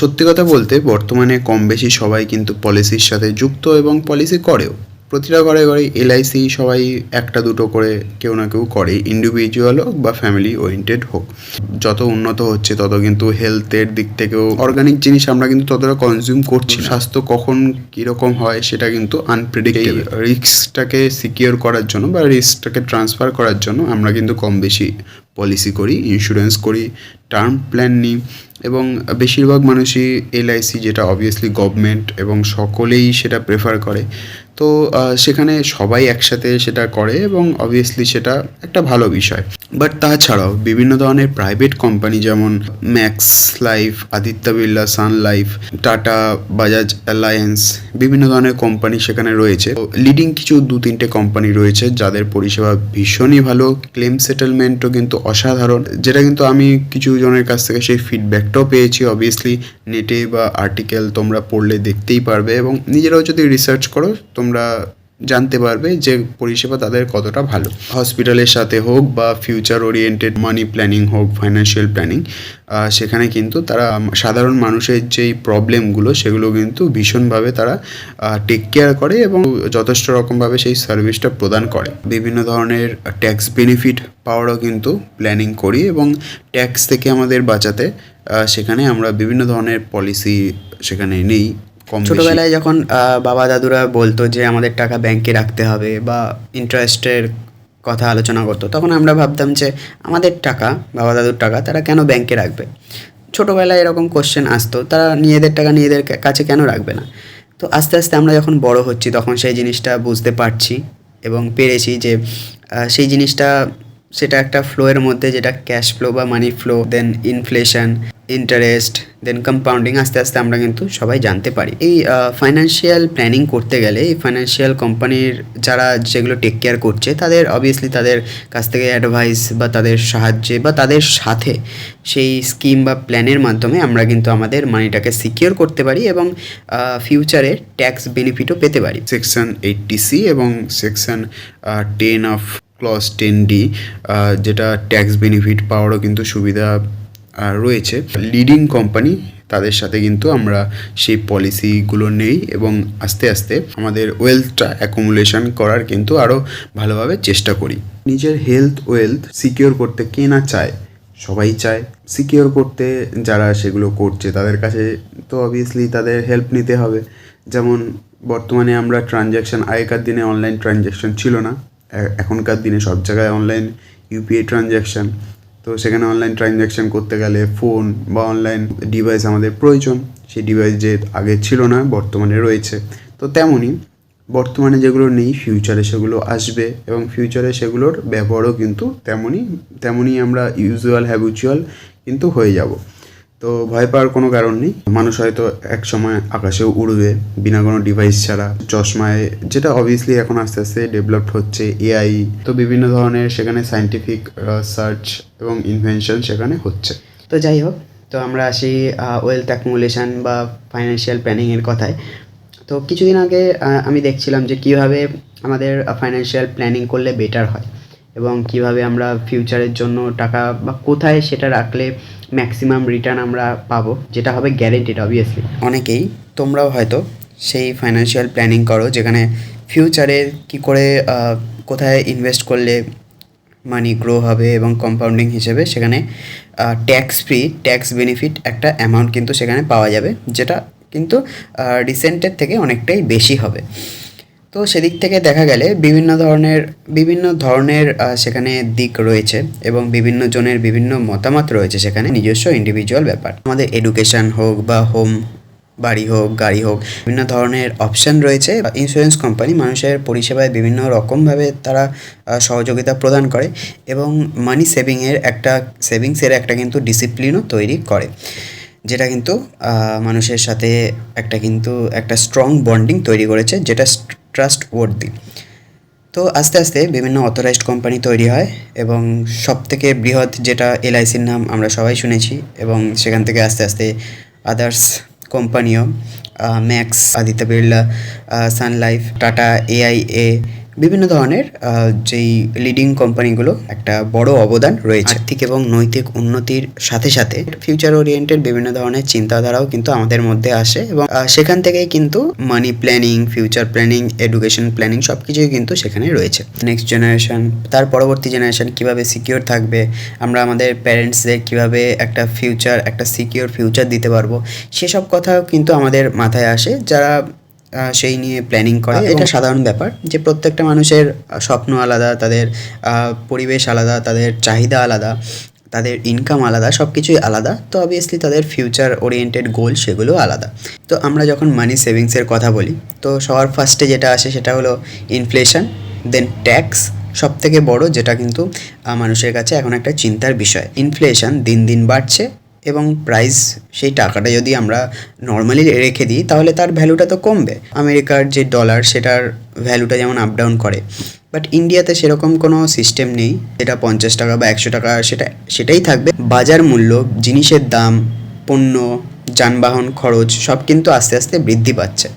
সত্যি কথা বলতে বর্তমানে কম বেশি সবাই কিন্তু পলিসির সাথে যুক্ত এবং পলিসি করেও। প্রতিটা ঘরে ঘরে এলআইসি সবাই একটা দুটো করে কেউ না কেউ করে, ইন্ডিভিজুয়াল হোক বা ফ্যামিলি ওরিয়েন্টেড হোক। যত উন্নত হচ্ছে তত কিন্তু হেলথের দিক থেকেও অর্গানিক জিনিস আমরা কিন্তু ততটা কনজিউম করছি না। স্বাস্থ্য কখন কীরকম হয় সেটা কিন্তু আনপ্রেডিক্টেবল। রিস্কটাকে সিকিওর করার জন্য বা রিস্কটাকে ট্রান্সফার করার জন্য আমরা কিন্তু কম বেশি পলিসি করি, ইন্স্যুরেন্স করি, টার্ম প্ল্যান নিই এবং বেশিরভাগ মানুষই এলআইসি, যেটা অবভিয়াসলি গভর্নমেন্ট এবং সকলেই সেটা প্রেফার করে। তো সেখানে সবাই একসাথে সেটা করে এবং অবভিয়াসলি সেটা একটা ভালো বিষয়। বাট তাছাড়াও বিভিন্ন ধরনের প্রাইভেট কোম্পানি যেমন ম্যাক্স লাইফ, আদিত্য বিড়লা সান লাইফ, টাটা, বাজাজ অ্যালায়েন্স, বিভিন্ন ধরনের কোম্পানি সেখানে রয়েছে। লিডিং কিছু 2-3টে কোম্পানি রয়েছে যাদের পরিষেবা ভীষণই ভালো, ক্লেম সেটেলমেন্টও কিন্তু অসাধারণ, যেটা কিন্তু আমি কিছু জনের কাছ থেকে সেই ফিডব্যাকটাও পেয়েছি। অবভিয়াসলি নেটে বা আর্টিকেল তোমরা পড়লে দেখতেই পারবে এবং নিজেরাও যদি রিসার্চ করো তোমরা জানতে পারবে যে পরিষেবা তাদের কতটা ভালো। হসপিটালের সাথে হোক বা ফিউচার ওরিয়েন্টেড মানি প্ল্যানিং হোক, ফাইন্যান্সিয়াল প্ল্যানিং, সেখানে কিন্তু তারা সাধারণ মানুষের যেই প্রবলেমগুলো সেগুলো কিন্তু ভীষণভাবে তারা টেক কেয়ার করে এবং যথেষ্ট রকমভাবে সেই সার্ভিসটা প্রদান করে। বিভিন্ন ধরনের ট্যাক্স বেনিফিট পাওয়ারও কিন্তু প্ল্যানিং করি এবং ট্যাক্স থেকে আমাদের বাঁচাতে সেখানে আমরা বিভিন্ন ধরনের পলিসি সেখানে নেই। ছোটোবেলায় যখন বাবা দাদুরা বলতো যে আমাদের টাকা ব্যাংকে রাখতে হবে বা ইন্টারেস্টের কথা আলোচনা করতো, তখন আমরা ভাবতাম যে আমাদের টাকা, বাবা দাদুর টাকা, তারা কেন ব্যাংকে রাখবে? ছোটোবেলায় এরকম কোশ্চেন আসতো, তারা নিজেদের টাকা নিজেদের কাছে কেন রাখবে না? তো আস্তে আস্তে আমরা যখন বড় হচ্ছি তখন সেই জিনিসটা বুঝতে পারছি এবং পেরেছি যে সেই জিনিসটা, সেটা একটা ফ্লোয়ের মধ্যে, যেটা ক্যাশ ফ্লো বা মানি ফ্লো, দেন ইনফ্লেশন, ইন্টারেস্ট, দেন কম্পাউন্ডিং, আস্তে আস্তে আমরা কিন্তু সবাই জানতে পারি। এই ফাইন্যান্সিয়াল প্ল্যানিং করতে গেলে এই ফাইন্যান্সিয়াল কোম্পানির যারা যেগুলো টেক কেয়ার করছে তাদের অবভিয়াসলি তাদের কাছ থেকে অ্যাডভাইস বা তাদের সাহায্যে বা তাদের সাথে সেই স্কিম বা প্ল্যানের মাধ্যমে আমরা কিন্তু আমাদের মানিটাকে সিকিওর করতে পারি এবং ফিউচারে ট্যাক্স বেনিফিটও পেতে পারি। সেকশন 80C এবং সেকশন 10 অফ ক্লজ 10D, যেটা ট্যাক্স বেনিফিট পাওয়ারও কিন্তু সুবিধা রয়েছে। লিডিং কোম্পানি, তাদের সাথে কিন্তু আমরা সেই পলিসিগুলো নেই এবং আস্তে আস্তে আমাদের ওয়েলথটা অ্যাকুমুলেশন করার কিন্তু আরও ভালোভাবে চেষ্টা করি। নিজের হেলথ ওয়েলথ সিকিওর করতে কে না চায়? সবাই চায়। সিকিওর করতে যারা সেগুলো করছে তাদের কাছে তো অবভিয়াসলি তাদের হেল্প নিতে হবে। যেমন বর্তমানে আমরা ট্রানজ্যাকশান, আগেকার দিনে অনলাইন ট্রানজ্যাকশান ছিল না, এখনকার দিনে সব জায়গায় অনলাইন ইউপিআই ট্রানজ্যাকশান। তো সেখানে অনলাইন ট্রানজ্যাকশান করতে গেলে ফোন বা অনলাইন ডিভাইস আমাদের প্রয়োজন। সেই ডিভাইস যে আগে ছিল না বর্তমানে রয়েছে। তো তেমনই বর্তমানে যেগুলো নেই ফিউচারে সেগুলো আসবে এবং ফিউচারে সেগুলোর ব্যবহারও কিন্তু তেমনই আমরা হ্যাবিচুয়াল কিন্তু হয়ে যাব। তো ভয় পাওয়ার কোনো কারণ নেই। মানুষ হয়তো এক সময় আকাশেও উড়বে বিনা কোনো ডিভাইস ছাড়া, চশমায়, যেটা অবভিয়াসলি এখন আস্তে আস্তে ডেভেলপড হচ্ছে। এআই, তো বিভিন্ন ধরনের সেখানে সায়েন্টিফিক সার্চ এবং ইনভেনশন সেখানে হচ্ছে। তো যাই হোক, তো আমরা আসি ওয়েলথ অ্যাকুমুলেশন বা ফাইন্যান্সিয়াল প্ল্যানিংয়ের কথায়। তো কিছুদিন আগে আমি দেখছিলাম যে কীভাবে আমাদের ফাইন্যান্সিয়াল প্ল্যানিং করলে বেটার হয় এবং কীভাবে আমরা ফিউচারের জন্য টাকা বা কোথায় সেটা রাখলে ম্যাক্সিমাম রিটার্ন আমরা পাবো, যেটা হবে গ্যারেন্টিড অবভিয়াসলি। অনেকেই, তোমরাও হয়তো সেই ফাইন্যান্সিয়াল প্ল্যানিং করো যেখানে ফিউচারে কী করে কোথায় ইনভেস্ট করলে মানি গ্রো হবে এবং কম্পাউন্ডিং হিসেবে সেখানে ট্যাক্স ফ্রি, ট্যাক্স বেনিফিট একটা অ্যামাউন্ট কিন্তু সেখানে পাওয়া যাবে, যেটা কিন্তু রিসেন্টের থেকে অনেকটাই বেশি হবে। তো সেদিক থেকে দেখা গেলে বিভিন্ন ধরনের সেখানে দিক রয়েছে এবং বিভিন্ন জনের বিভিন্ন মতামত রয়েছে সেখানে, নিজস্ব ইন্ডিভিজুয়াল ব্যাপার। আমাদের এডুকেশান হোক বা বাড়ি হোক, গাড়ি হোক, বিভিন্ন ধরনের অপশান রয়েছে। ইন্স্যুরেন্স কোম্পানি মানুষের পরিষেবায় বিভিন্ন রকমভাবে তারা সহযোগিতা প্রদান করে এবং মানি সেভিংসের একটা কিন্তু ডিসিপ্লিনও তৈরি করে, যেটা কিন্তু মানুষের সাথে একটা স্ট্রং বন্ডিং তৈরি করেছে, যেটা ট্রাস্ট ওয়ার্দি। তো আস্তে আস্তে বিভিন্ন অথরাইজড কোম্পানি তৈরি হয় এবং সবথেকে বৃহৎ যেটা এলআইসির নাম আমরা সবাই শুনেছি এবং সেখান থেকে আস্তে আস্তে আদার্স কোম্পানিও, ম্যাক্স, আদিত্য বিড়লা সান লাইফ, টাটা, এআইএ, বিভিন্ন ধরনের যেই লিডিং কোম্পানিগুলো একটা বড় অবদান রয়েছে আর্থিক এবং নৈতিক উন্নতির সাথে সাথে ফিউচার ওরিয়েন্টেড বিভিন্ন ধরনের চিন্তাধারাও কিন্তু আমাদের মধ্যে আসে এবং সেখান থেকেই কিন্তু money planning, future planning, education planning সব কিছুই কিন্তু সেখানে রয়েছে। নেক্সট জেনারেশন, তার পরবর্তী জেনারেশন কীভাবে সিকিওর থাকবে, আমরা আমাদের প্যারেন্টসদের কীভাবে একটা ফিউচার, একটা সিকিওর ফিউচার দিতে পারবো, সেসব কথাও কিন্তু আমাদের মাথায় আসে যারা সেই নিয়ে প্ল্যানিং করে। এটা সাধারণ ব্যাপার যে প্রত্যেকটা মানুষের স্বপ্ন আলাদা, তাদের পরিবেশ আলাদা, তাদের চাহিদা আলাদা, তাদের ইনকাম আলাদা, সব কিছুই আলাদা। তো অবভিয়াসলি তাদের ফিউচার ওরিয়েন্টেড গোল সেগুলো আলাদা। তো আমরা যখন মানি সেভিংসের কথা বলি তো সবার ফার্স্টে যেটা আসে সেটা হলো ইনফ্লেশন, দেন ট্যাক্স, সব থেকে বড় যেটা কিন্তু মানুষের কাছে এখন একটা চিন্তার বিষয়। ইনফ্লেশন দিন দিন বাড়ছে এবং প্রাইস, সেই টাকাটা যদি আমরা নর্মালি রেখে দিই তাহলে তার ভ্যালুটা তো কমবে। আমেরিকার যে ডলার সেটার ভ্যালুটা যেমন আপ ডাউন করে, বাট ইন্ডিয়াতে সেরকম কোনো সিস্টেম নেই। যেটা 50 টাকা বা 100 টাকা সেটাই থাকবে। বাজার মূল্য, জিনিসের দাম, পণ্য, যানবাহন খরচ সব কিন্তু আস্তে আস্তে বৃদ্ধি পাচ্ছে,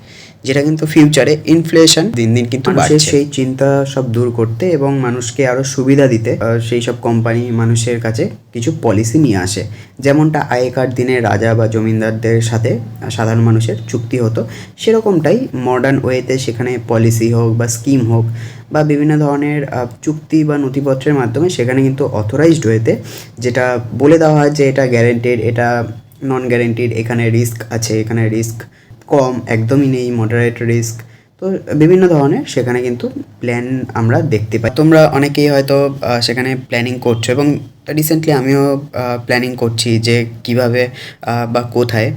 যেটা কিন্তু ফিউচারে ইনফ্লেশন দিন দিন কিন্তু বাড়ছে। সেই চিন্তা সব দূর করতে এবং মানুষকে আরও সুবিধা দিতে সেই সব কোম্পানি মানুষের কাছে কিছু পলিসি নিয়ে আসে, যেমনটা আগেকার দিনে রাজা বা জমিদারদের সাথে সাধারণ মানুষের চুক্তি হতো, সেরকমটাই মডার্ন ওয়েতে সেখানে পলিসি হোক বা স্কিম হোক বা বিভিন্ন ধরনের চুক্তি বা নথিপত্রের মাধ্যমে সেখানে কিন্তু অথরাইজড ওয়েতে যেটা বলে দেওয়া হয় যে এটা গ্যারেন্টেড, এটা নন গ্যারেন্টিড, এখানে রিস্ক আছে, এখানে রিস্ক কম, একদমই নেই, মডারেট রিস্ক। তো বিভিন্ন ধরনের সেখানে কিন্তু প্ল্যান আমরা দেখতে পাই। তোমরা অনেকেই হয়তো সেখানে প্ল্যানিং করছো এবং রিসেন্টলি আমিও প্ল্যানিং করছি যে কিভাবে বা কোথায়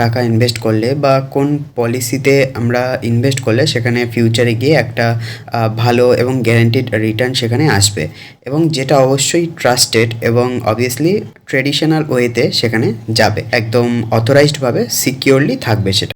টাকা ইনভেস্ট করলে বা কোন পলিসিতে আমরা ইনভেস্ট করলে সেখানে ফিউচারে গিয়ে একটা ভালো এবং গ্যারান্টিড রিটার্ন সেখানে আসবে, এবং যেটা অবশ্যই ট্রাস্টেড এবং অবভিয়াসলি ট্রেডিশনাল ওয়েতে সেখানে যাবে, একদম অথরাইজডভাবে সিকিওরলি থাকবে সেটা।